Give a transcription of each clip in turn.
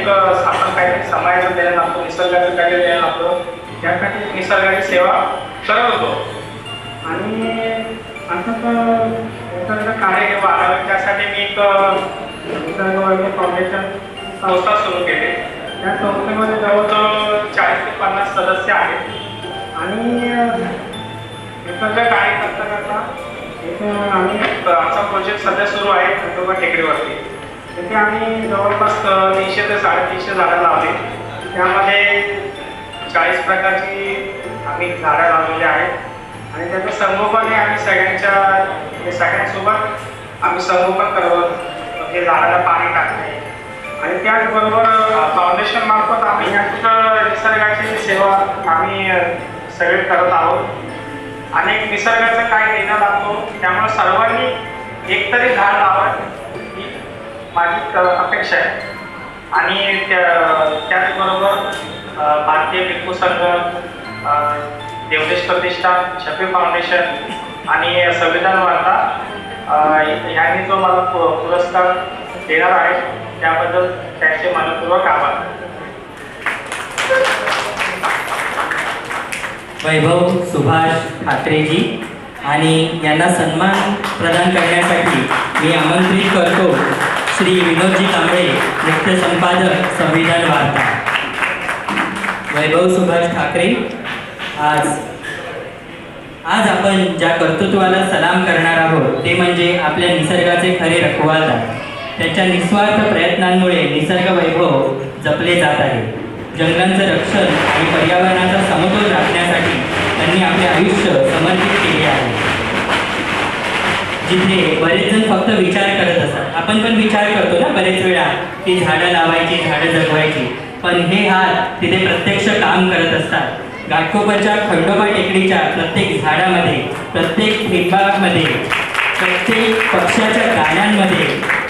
एक आपण काहीतरी समाजाचं द्यायला लागतो, निसर्गाचं काहीतरी द्यायला लागतो, त्यासाठी निसर्गाची सेवा करत होतो. आणि असंच एखादं कार्य जेव्हा आलं त्यासाठी मी एक निसर्ग वैभव फाउंडेशन संस्था सुरू केली. त्या संस्थेमध्ये जवळजवळ 40 ते 50 सदस्य आहेत. आणि निसर्ग कार्य करता करता इथं आम्ही आमचा प्रोजेक्ट सध्या सुरू आहे खंडोबा टेकडीवरती. तिथे आम्ही जवळपास 300 ते 350 झाडं लावली. त्यामध्ये 40 प्रकारची आम्ही झाडं लावलेली आहेत. आणि त्याचं संगोपन आम्ही सगळ्यांसोबत आम्ही संगोपन करतो. हे झाडाला पाणी टाकणे आणि त्याचबरोबर फाउंडेशन मार्फत आम्ही या निसर्गाची सेवा आम्ही सगळे करत आहोत. अनेक निसर्गाचं काय देणं लागतो, त्यामुळे सर्वांनी एकतरी झाड लावावं ही माझी अपेक्षा आहे. आणि त्याचबरोबर भारतीय भिक्खू संघ, देवदेश प्रतिष्ठान, शफी फाउंडेशन आणि संविधान वार्ता यांनी जो मला पुरस्कार देणार आहे त्याबद्दल त्यांचे मनपूर्वक आभार. वैभव सुभाष ठाकरेजी आणि यांना सन्मान प्रदान करण्यासाठी मी आमंत्रित करतो श्री विनोदजी कांबळे, मुख्य संपादक, संविधान वार्ता. वैभव सुभाष ठाकरे, आज आपण ज्या कर्तृत्वाला सलाम करणार आहोत ते म्हणजे आपल्या निसर्गाचे खरे रखवालदार. त्यांच्या निस्वार्थ प्रयत्नांमुळे निसर्ग वैभव जपले जात आहे. जंगलांचं रक्षण आणि पर्यावरणाचा समतोल राखण्यासाठी त्यांनी आपले आयुष्य समर्पित केले आहे. जिथे बरेच जण फक्त विचार करत असतात, आपण पण विचार करतो ना बरेच वेळा की झाडं लावायची, झाडं जगवायची, पण हे हात तिथे प्रत्यक्ष काम करत असतात. घाटकोपरच्या खंडोबा टेकडीच्या प्रत्येक झाडामध्ये, प्रत्येक ठिबकामध्ये, प्रत्येक पक्ष्याच्या गाण्यांमध्ये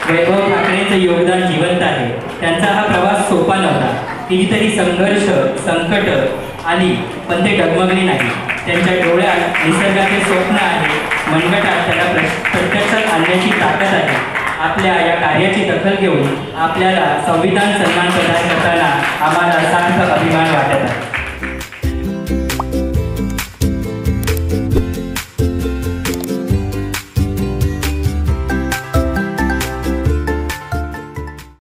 वैभव ठाकरेंचं योगदान जिवंत आहे. त्यांचा हा प्रवास सोपा नव्हता. कितीतरी संघर्ष, संकट आली, पण ते डगमगले नाही. त्यांच्या डोळ्यात निसर्गाचे स्वप्न आहे, मनगटात त्याला प्रत्यक्षात आणण्याची ताकद आहे. आपल्या या कार्याची दखल घेऊन आपल्याला संविधान सन्मान प्रदान करताना आम्हाला सार्थ अभिमान वाटत आहे.